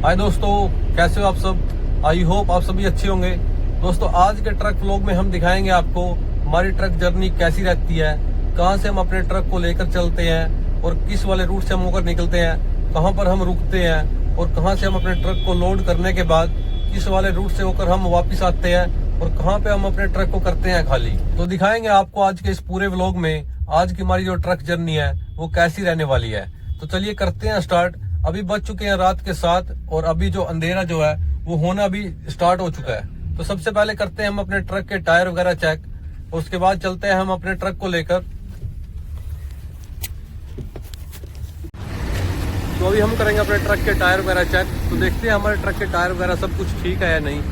हाय दोस्तों, कैसे हो आप सब। आई होप आप सभी अच्छे होंगे। दोस्तों, आज के ट्रक व्लॉग में हम दिखाएंगे आपको हमारी ट्रक जर्नी कैसी रहती है, कहां से हम अपने ट्रक को लेकर चलते हैं और किस वाले रूट से हम होकर निकलते हैं, कहां पर हम रुकते हैं और कहां से हम अपने ट्रक को लोड करने के बाद किस वाले रूट से होकर हम वापिस आते हैं और कहां पे हम अपने ट्रक को करते हैं खाली। तो दिखाएंगे आपको आज के इस पूरे व्लॉग में आज की हमारी जो ट्रक जर्नी है वो कैसी रहने वाली है। तो चलिए करते हैं स्टार्ट। अभी बज चुके हैं रात के 7 और अभी जो अंधेरा जो है वो होना भी स्टार्ट हो चुका है। तो सबसे पहले करते हैं हम अपने ट्रक के टायर वगैरह चेक और उसके बाद चलते हैं हम अपने ट्रक को लेकर। तो अभी हम करेंगे अपने ट्रक के टायर वगैरह चेक। तो देखते हैं हमारे ट्रक के टायर वगैरह सब कुछ ठीक है या नहीं।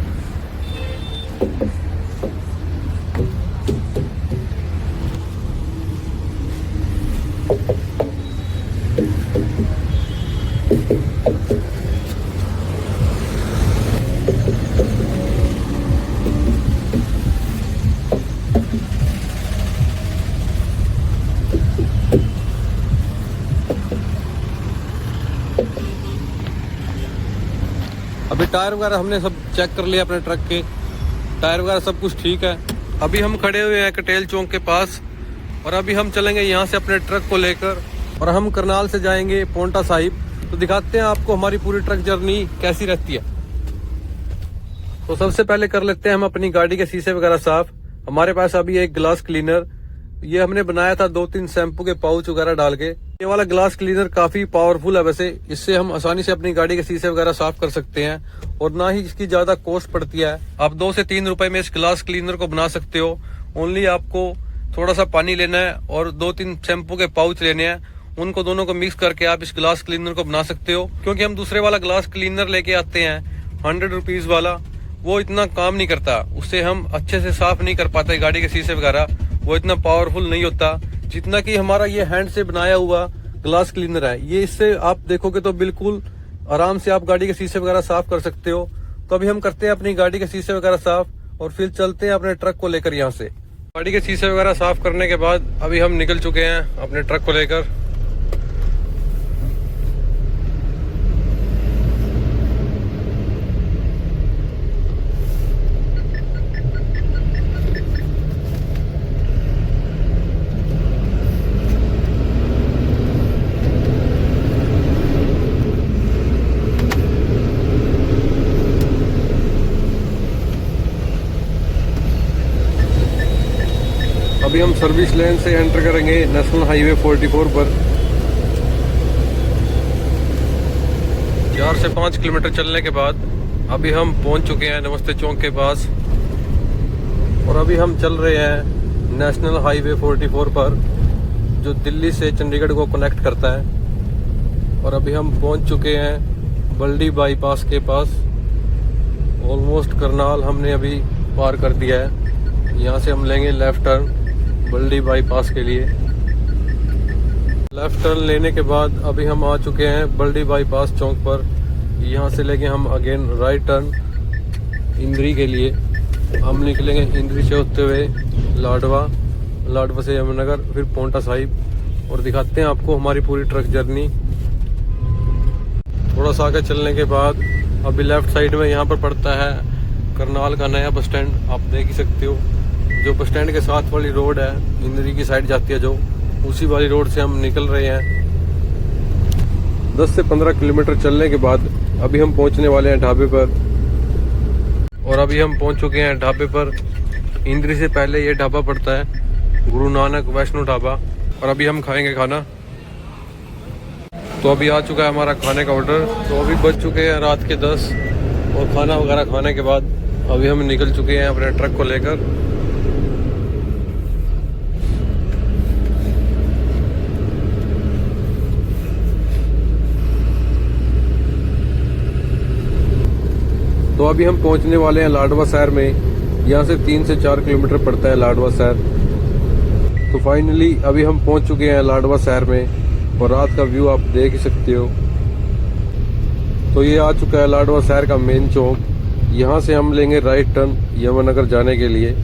अभी टायर वगैरह हमने सब चेक कर लिया अपने ट्रक के, टायर वगैरह सब कुछ ठीक है। अभी हम खड़े हुए हैं कटेल चौक के पास और अभी हम चलेंगे यहाँ से अपने ट्रक को लेकर और हम करनाल से जाएंगे पोंटा साहिब। तो दिखाते हैं आपको हमारी पूरी ट्रक जर्नी कैसी रहती है। तो सबसे पहले कर लेते हैं हम अपनी गाड़ी के शीशे वगैरह साफ। हमारे पास अभी एक ग्लास क्लीनर, ये हमने बनाया था 2-3 शैम्पू के पाउच वगैरह डाल के। ये वाला ग्लास क्लीनर काफी पावरफुल है वैसे, इससे हम आसानी से अपनी गाड़ी के शीशे वगैरह साफ कर सकते हैं और ना ही इसकी ज्यादा कॉस्ट पड़ती है। आप 2 से 3 रुपए में इस ग्लास क्लीनर को बना सकते हो। ओनली आपको थोड़ा सा पानी लेना है और 2-3 शैम्पू के पाउच लेने हैं, उनको दोनों को मिक्स करके आप इस ग्लास क्लीनर को बना सकते हो। क्योंकि हम दूसरे वाला ग्लास क्लीनर लेके आते हैं 100 रुपीज वाला, वो इतना काम नहीं करता, उससे हम अच्छे से साफ नहीं कर पाते गाड़ी के शीशे वगैरह, वो इतना पावरफुल नहीं होता जितना कि हमारा ये हैंड से बनाया हुआ ग्लास क्लीनर है। ये इससे आप देखोगे तो बिल्कुल आराम से आप गाड़ी के शीशे वगैरह साफ कर सकते हो। तो अभी हम करते हैं अपनी गाड़ी के शीशे वगैरह साफ और फिर चलते हैं अपने ट्रक को लेकर यहाँ से। गाड़ी के शीशे वगैरह साफ करने के बाद अभी हम निकल चुके हैं अपने ट्रक को लेकर। अभी हम सर्विस लेन से एंटर करेंगे नेशनल हाईवे 44 पर। 4 से 5 किलोमीटर चलने के बाद अभी हम पहुंच चुके हैं नमस्ते चौक के पास और अभी हम चल रहे हैं नेशनल हाईवे 44 पर जो दिल्ली से चंडीगढ़ को कनेक्ट करता है। और अभी हम पहुंच चुके हैं बल्डी बाईपास के पास। ऑलमोस्ट करनाल हमने अभी पार कर दिया है। यहाँ से हम लेंगे लेफ्ट टर्न बल्डी बाईपास के लिए। लेफ्ट टर्न लेने के बाद अभी हम आ चुके हैं बल्डी बाईपास चौक पर। यहाँ से लेके हम अगेन राइट टर्न इंद्री के लिए। हम निकलेंगे इंद्री से होते हुए लाडवा से यमुनानगर, फिर पोंटा साहिब और दिखाते हैं आपको हमारी पूरी ट्रक जर्नी। थोड़ा सा आगे चलने के बाद अभी लेफ्ट साइड में यहाँ पर पड़ता है करनाल का नया बस स्टैंड, आप देख ही सकते हो। जो बस स्टैंड के साथ वाली रोड है इंद्री की साइड जाती है जो, उसी वाली रोड से हम निकल रहे हैं। 10 से 15 किलोमीटर चलने के बाद अभी हम पहुंचने वाले हैं ढाबे पर। और अभी हम पहुंच चुके हैं ढाबे पर। इंद्री से पहले ये ढाबा पड़ता है गुरु नानक वैष्णो ढाबा और अभी हम खाएंगे खाना। तो अभी आ चुका है हमारा खाने का ऑर्डर। तो अभी बज चुके हैं रात के 10 और खाना वगैरह खाने के बाद अभी हम निकल चुके हैं अपने ट्रक को लेकर। तो अभी हम पहुंचने वाले हैं लाडवा शहर में। यहाँ से 3 से 4 किलोमीटर पड़ता है लाडवा शहर। तो फाइनली अभी हम पहुंच चुके हैं लाडवा शहर में और रात का व्यू आप देख ही सकते हो। तो ये आ चुका है लाडवा शहर का मेन चौक। यहाँ से हम लेंगे राइट टर्न यमुनानगर जाने के लिए।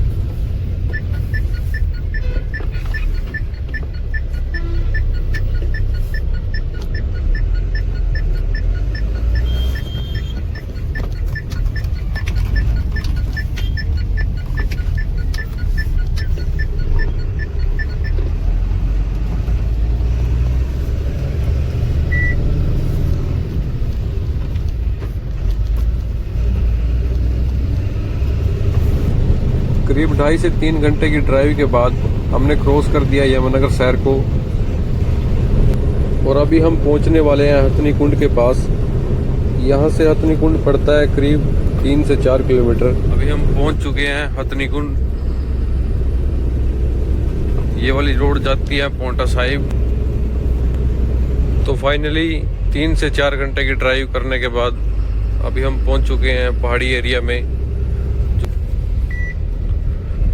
करीब 2.5 से 3 घंटे की ड्राइव के बाद हमने क्रॉस कर दिया यमुनानगर शहर को और अभी हम पहुंचने वाले हैं हथनी कुंड के पास। यहाँ से हथनी कुंड पड़ता है करीब 3 से 4 किलोमीटर। अभी हम पहुंच चुके हैं हथनी कुंड। ये वाली रोड जाती है पोंटा साहिब। तो फाइनली 3 से 4 घंटे की ड्राइव करने के बाद अभी हम पहुंच चुके हैं पहाड़ी एरिया में।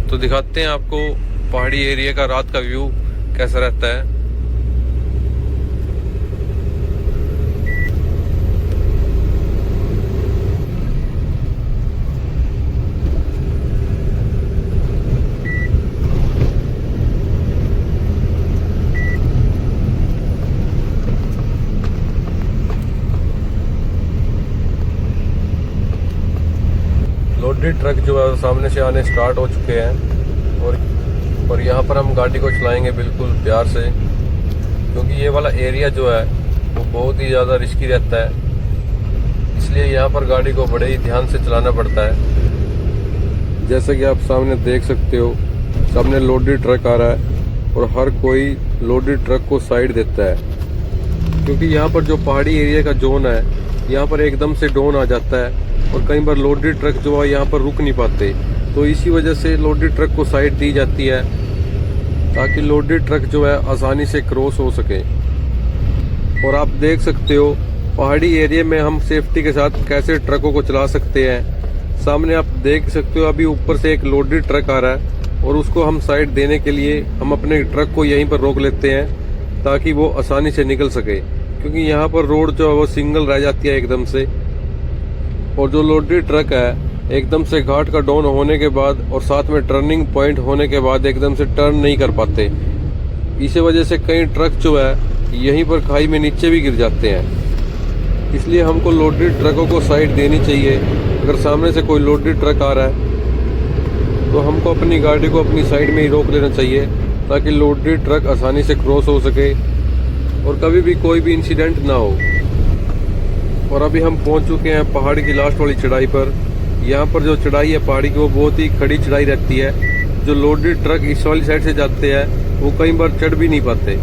तो दिखाते हैं आपको पहाड़ी एरिया का रात का व्यू कैसा रहता है। लोडेड ट्रक जो है सामने से आने स्टार्ट हो चुके हैं और यहाँ पर हम गाड़ी को चलाएंगे बिल्कुल प्यार से, क्योंकि ये वाला एरिया जो है वो बहुत ही ज़्यादा रिस्की रहता है। इसलिए यहाँ पर गाड़ी को बड़े ही ध्यान से चलाना पड़ता है। जैसे कि आप सामने देख सकते हो, सामने लोडेड ट्रक आ रहा है और हर कोई लोडेड ट्रक को साइड देता है, क्योंकि यहाँ पर जो पहाड़ी एरिया का जोन है यहाँ पर एकदम से डाउन आ जाता है और कई बार लोडेड ट्रक जो है यहाँ पर रुक नहीं पाते। तो इसी वजह से लोडेड ट्रक को साइड दी जाती है ताकि लोडेड ट्रक जो है आसानी से क्रॉस हो सके। और आप देख सकते हो पहाड़ी एरिया में हम सेफ्टी के साथ कैसे ट्रकों को चला सकते हैं। सामने आप देख सकते हो अभी ऊपर से एक लोडेड ट्रक आ रहा है और उसको हम साइड देने के लिए हम अपने ट्रक को यहीं पर रोक लेते हैं ताकि वो आसानी से निकल सके, क्योंकि यहाँ पर रोड जो है वो सिंगल रह जाती है एकदम से। और जो लोडेड ट्रक है एकदम से घाट का डाउन होने के बाद और साथ में टर्निंग पॉइंट होने के बाद एकदम से टर्न नहीं कर पाते। इसी वजह से कई ट्रक जो है यहीं पर खाई में नीचे भी गिर जाते हैं। इसलिए हमको लोडेड ट्रकों को साइड देनी चाहिए। अगर सामने से कोई लोडेड ट्रक आ रहा है तो हमको अपनी गाड़ी को अपनी साइड में ही रोक लेना चाहिए ताकि लोडेड ट्रक आसानी से क्रॉस हो सके और कभी भी कोई भी इंसिडेंट ना हो। और अभी हम पहुंच चुके हैं पहाड़ी की लास्ट वाली चढ़ाई पर। यहाँ पर जो चढ़ाई है पहाड़ी की वो बहुत ही खड़ी चढ़ाई रहती है। जो लोडेड ट्रक इस वाली साइड से जाते हैं वो कई बार चढ़ भी नहीं पाते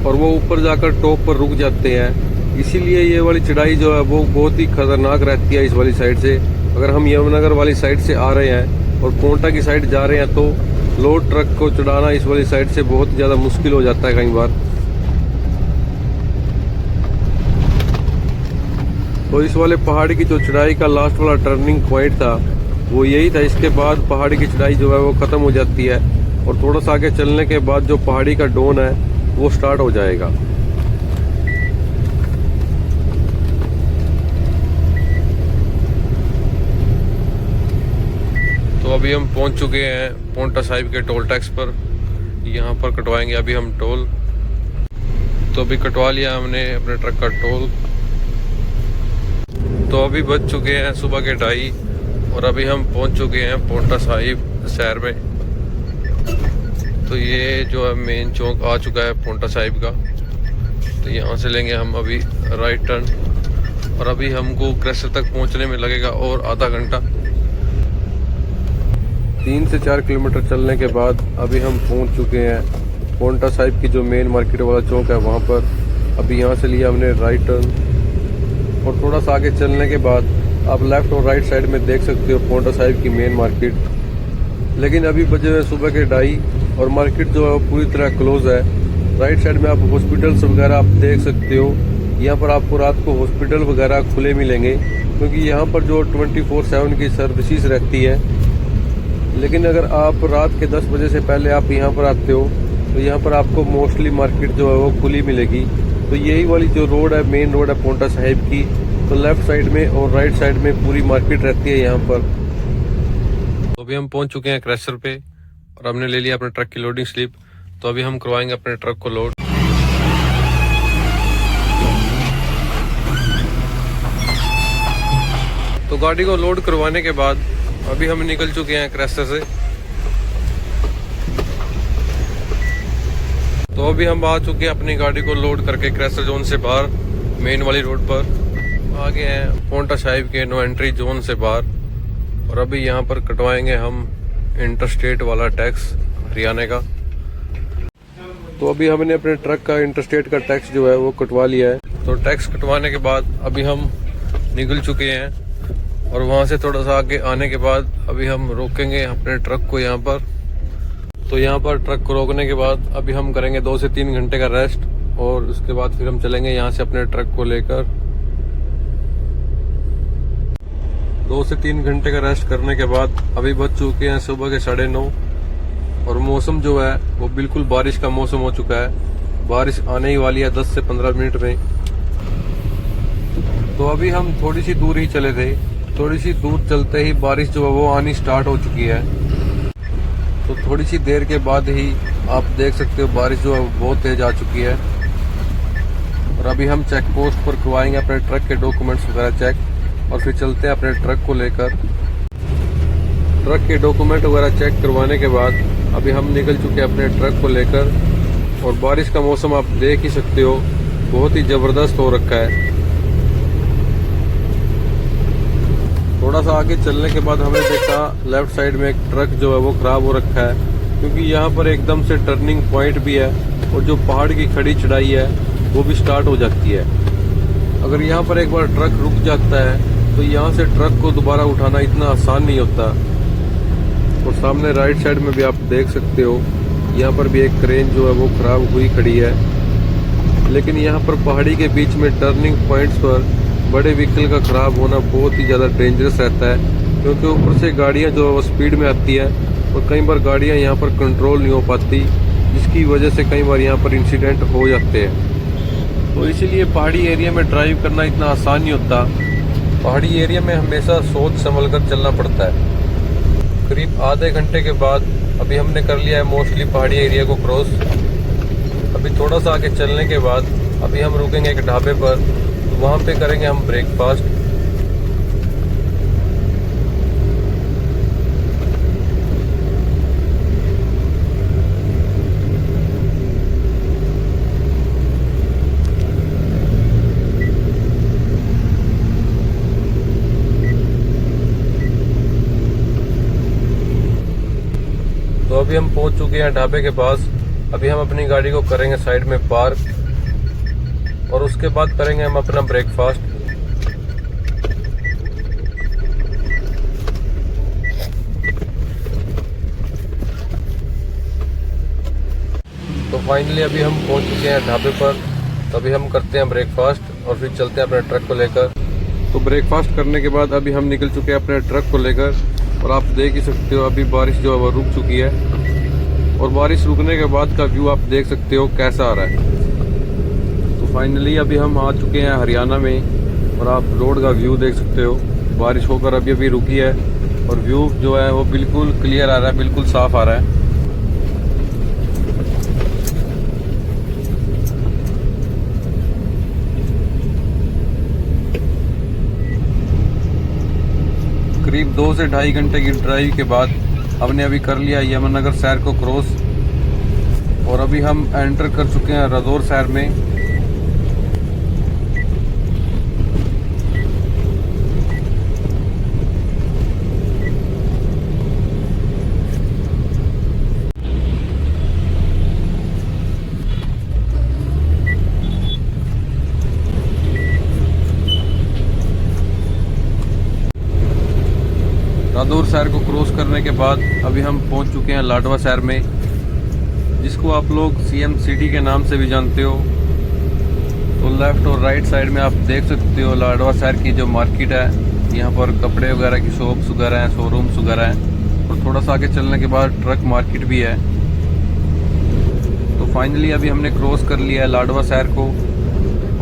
और वो ऊपर जाकर टॉप पर रुक जाते हैं। इसीलिए ये वाली चढ़ाई जो है वो बहुत ही खतरनाक रहती है इस वाली साइड से। अगर हम यमुनानगर वाली साइड से आ रहे हैं और पोंटा की साइड जा रहे हैं तो लोड ट्रक को चढ़ाना इस वाली साइड से बहुत ज़्यादा मुश्किल हो जाता है कई बार। तो इस वाले पहाड़ी की जो चढ़ाई का लास्ट वाला टर्निंग पॉइंट था वो यही था। इसके बाद पहाड़ी की चढ़ाई जो है वो खत्म हो जाती है और थोड़ा सा आगे चलने के बाद जो पहाड़ी का डाउन है वो स्टार्ट हो जाएगा। तो अभी हम पहुंच चुके हैं पोंटा साहिब के टोल टैक्स पर। यहाँ पर कटवाएंगे अभी हम टोल। तो अभी कटवा लिया हमने अपने ट्रक का टोल। तो अभी बज चुके हैं सुबह के 2:30 और अभी हम पहुंच चुके हैं पोंटा साहिब शहर में। तो ये जो है मेन चौक आ चुका है पोंटा साहिब का। तो यहाँ से लेंगे हम अभी राइट टर्न और अभी हमको क्रेसर तक पहुंचने में लगेगा और आधा घंटा। 3 से 4 किलोमीटर चलने के बाद अभी हम पहुंच चुके हैं पोंटा साहिब की जो मेन मार्केट वाला चौक है वहाँ पर। अभी यहाँ से लिया हमने राइट टर्न और थोड़ा सा आगे चलने के बाद आप लेफ्ट और राइट साइड में देख सकते हो पोंटा साहिब की मेन मार्केट। लेकिन अभी बजे हुए सुबह के 2:30 और मार्केट जो है वो पूरी तरह क्लोज है। राइट साइड में आप हॉस्पिटल्स वगैरह आप देख सकते हो। यहाँ पर आपको रात को हॉस्पिटल वगैरह खुले मिलेंगे क्योंकि यहाँ पर जो 24/7 की सर्विसेज रहती है। लेकिन अगर आप रात के 10 बजे से पहले आप यहाँ पर आते हो तो यहाँ पर आपको मोस्टली मार्केट जो है वो खुली मिलेगी। तो यही वाली जो रोड है मेन रोड है पोंटा साहिब की, तो लेफ्ट साइड में और राइट साइड में पूरी मार्केट रहती है यहाँ पर। तो अभी हम पहुंच चुके हैं क्रैशर पे और हमने ले लिया अपने ट्रक की लोडिंग स्लिप। तो अभी हम करवाएंगे अपने ट्रक को लोड। तो गाड़ी को लोड करवाने के बाद अभी हम निकल चुके हैं क्रैशर से। तो अभी हम आ चुके हैं अपनी गाड़ी को लोड करके क्रैशर जोन से बाहर मेन वाली रोड पर। आ गए हैं पोंटा साहिब के नो एंट्री जोन से बाहर और अभी यहाँ पर कटवाएंगे हम इंटरस्टेट वाला टैक्स हरियाणा का। तो अभी हमने अपने ट्रक का इंटरस्टेट का टैक्स जो है वो कटवा लिया है। तो टैक्स कटवाने के बाद अभी हम निकल चुके हैं और वहाँ से थोड़ा सा आगे आने के बाद अभी हम रोकेंगे अपने ट्रक को यहाँ पर। तो यहाँ पर ट्रक को रोकने के बाद अभी हम करेंगे 2 से 3 घंटे का रेस्ट और उसके बाद फिर हम चलेंगे यहाँ से अपने ट्रक को लेकर। 2 से 3 घंटे का रेस्ट करने के बाद अभी बज चुके हैं सुबह के 9:30 और मौसम जो है वो बिल्कुल बारिश का मौसम हो चुका है। बारिश आने ही वाली है 10 से 15 मिनट में। तो अभी हम थोड़ी सी दूर ही चले थे, थोड़ी सी दूर चलते ही बारिश जो है वो आनी स्टार्ट हो चुकी है। तो थोड़ी सी देर के बाद ही आप देख सकते हो बारिश जो है बहुत तेज आ चुकी है। और अभी हम चेक पोस्ट पर करवाएंगे अपने ट्रक के डॉक्यूमेंट्स वगैरह चेक और फिर चलते हैं अपने ट्रक को लेकर। ट्रक के डॉक्यूमेंट वगैरह चेक करवाने के बाद अभी हम निकल चुके हैं अपने ट्रक को लेकर। और बारिश का मौसम आप देख ही सकते हो बहुत ही जबरदस्त हो रखा है। थोड़ा सा आगे चलने के बाद हमने देखा लेफ्ट साइड में एक ट्रक जो है वो खराब हो रखा है, क्योंकि यहाँ पर एकदम से टर्निंग पॉइंट भी है और जो पहाड़ की खड़ी चढ़ाई है वो भी स्टार्ट हो जाती है। अगर यहाँ पर एक बार ट्रक रुक जाता है तो यहाँ से ट्रक को दोबारा उठाना इतना आसान नहीं होता। और सामने राइट साइड में भी आप देख सकते हो यहाँ पर भी एक क्रेन जो है वो खराब हुई खड़ी है। लेकिन यहाँ पर पहाड़ी के बीच में टर्निंग पॉइंट्स पर बड़े व्हीकल का खराब होना बहुत ही ज़्यादा डेंजरस रहता है, क्योंकि ऊपर से गाड़ियाँ जो है वो स्पीड में आती है और कई बार गाड़ियाँ यहाँ पर कंट्रोल नहीं हो पाती, जिसकी वजह से कई बार यहाँ पर इंसिडेंट हो जाते हैं। तो इसीलिए पहाड़ी एरिया में ड्राइव करना इतना आसान नहीं होता। पहाड़ी एरिया में हमेशा सोच संभल कर चलना पड़ता है। करीब आधे घंटे के बाद अभी हमने कर लिया है मोस्टली पहाड़ी एरिया को क्रॉस। अभी थोड़ा सा आगे चलने के बाद अभी हम रुकेंगे एक ढाबे पर, तो वहाँ पे करेंगे हम ब्रेकफास्ट। तो अभी हम पहुंच चुके हैं ढाबे के पास। अभी हम अपनी गाड़ी को करेंगे साइड में पार्क और उसके बाद करेंगे हम अपना ब्रेकफास्ट। तो फाइनली अभी हम पहुंच चुके हैं ढाबे पर। तो अभी हम करते हैं ब्रेकफास्ट और फिर चलते हैं अपने ट्रक को लेकर। तो ब्रेकफास्ट करने के बाद अभी हम निकल चुके हैं अपने ट्रक को लेकर और आप देख ही सकते हो अभी बारिश जो है वो रुक चुकी है। और बारिश रुकने के बाद का व्यू आप देख सकते हो कैसा आ रहा है। तो फाइनली अभी हम आ चुके हैं हरियाणा में और आप रोड का व्यू देख सकते हो। बारिश होकर अभी अभी रुकी है और व्यू जो है वो बिल्कुल क्लियर आ रहा है, बिल्कुल साफ आ रहा है। करीब 2 से 2.5 घंटे की ड्राइव के बाद हमने अभी कर लिया यमुनानगर शहर को क्रॉस और अभी हम एंटर कर चुके हैं रादौर शहर में। रादौर शहर को क्रॉस करने के बाद अभी हम पहुंच चुके हैं लाडवा शहर में, जिसको आप लोग सीएम सिटी के नाम से भी जानते हो। तो लेफ्ट और राइट साइड में आप देख सकते हो लाडवा शहर की जो मार्केट है। यहाँ पर कपड़े वगैरह की शॉप्स वगैरह हैं, शोरूम्स वगैरह हैं। और थोड़ा सा आगे चलने के बाद ट्रक मार्केट भी है। तो फाइनली अभी हमने क्रॉस कर लिया है लाडवा शहर को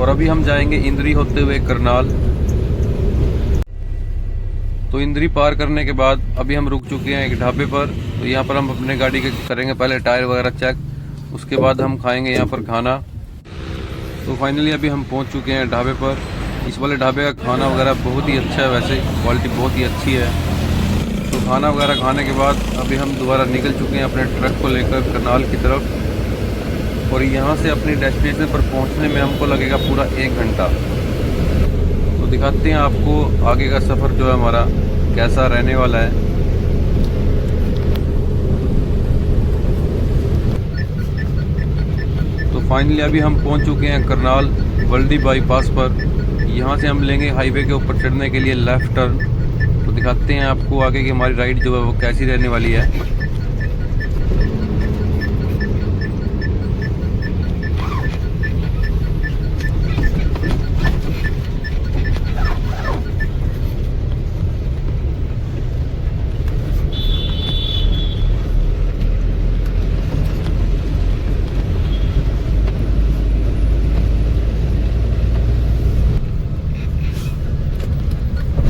और अभी हम जाएंगे इंद्री होते हुए करनाल। तो इंद्री पार करने के बाद अभी हम रुक चुके हैं एक ढाबे पर। तो यहाँ पर हम अपने गाड़ी के करेंगे पहले टायर वगैरह चेक, उसके बाद हम खाएंगे यहाँ पर खाना। तो फाइनली अभी हम पहुँच चुके हैं ढाबे पर। इस वाले ढाबे का खाना वगैरह बहुत ही अच्छा है, वैसे क्वालिटी बहुत ही अच्छी है। तो खाना वगैरह खाने के बाद अभी हम दोबारा निकल चुके हैं अपने ट्रक को लेकर करनाल की तरफ। और यहाँ से अपनी डेस्टिनेशन पर पहुँचने में हमको लगेगा पूरा 1 घंटा। तो दिखाते हैं आपको आगे का सफ़र जो है हमारा कैसा रहने वाला है। फाइनली अभी हम पहुंच चुके हैं करनाल बल्दी बाईपास पर। यहाँ से हम लेंगे हाईवे के ऊपर चढ़ने के लिए लेफ़्ट टर्न। तो दिखाते हैं आपको आगे की हमारी राइड जो है वो कैसी रहने वाली है।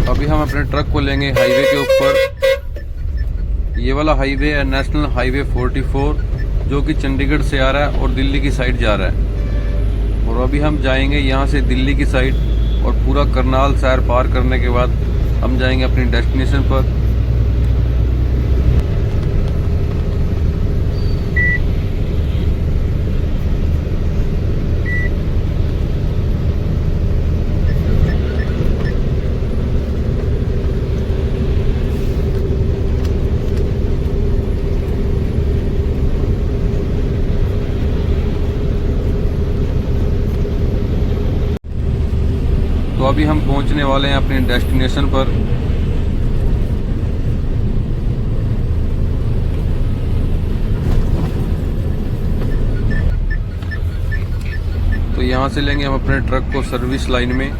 अभी हम अपने ट्रक को लेंगे हाईवे के ऊपर। ये वाला हाईवे है नेशनल हाईवे 44, जो कि चंडीगढ़ से आ रहा है और दिल्ली की साइड जा रहा है। और अभी हम जाएंगे यहाँ से दिल्ली की साइड, और पूरा करनाल शहर पार करने के बाद हम जाएंगे अपनी डेस्टिनेशन पर। तो अभी हम पहुंचने वाले हैं अपने डेस्टिनेशन पर। तो यहाँ से लेंगे हम अपने ट्रक को सर्विस लाइन में।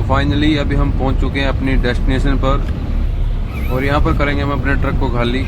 फाइनली अभी हम पहुंच चुके हैं अपनी डेस्टिनेशन पर, और यहाँ पर करेंगे हम अपने ट्रक को खाली।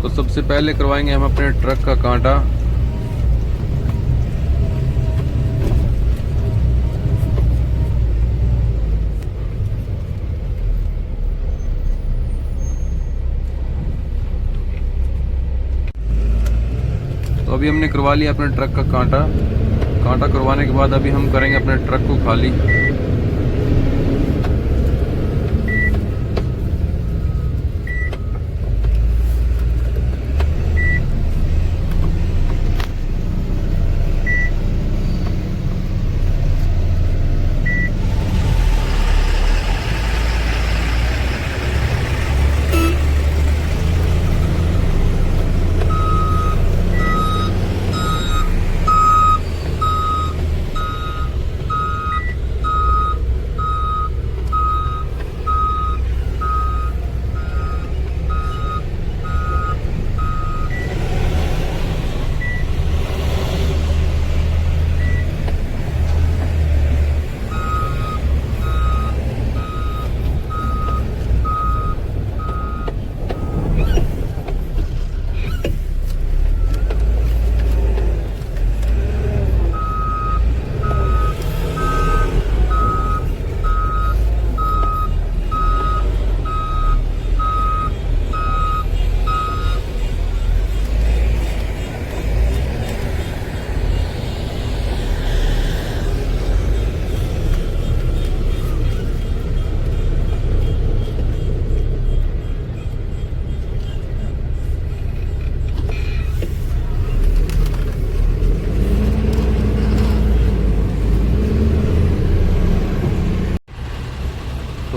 तो सबसे पहले करवाएंगे हम अपने ट्रक का कांटा। तो अभी हमने करवा लिया अपने ट्रक का कांटा। कांटा करवाने के बाद अभी हम करेंगे अपने ट्रक को खाली।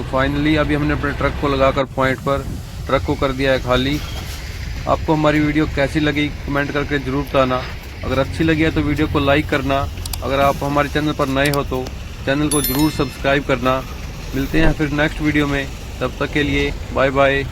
फाइनली अभी हमने अपने ट्रक को लगाकर पॉइंट पर ट्रक को कर दिया है खाली। आपको हमारी वीडियो कैसी लगी कमेंट करके ज़रूर बताना। अगर अच्छी लगी है तो वीडियो को लाइक करना। अगर आप हमारे चैनल पर नए हो तो चैनल को ज़रूर सब्सक्राइब करना। मिलते हैं फिर नेक्स्ट वीडियो में। तब तक के लिए बाय बाय।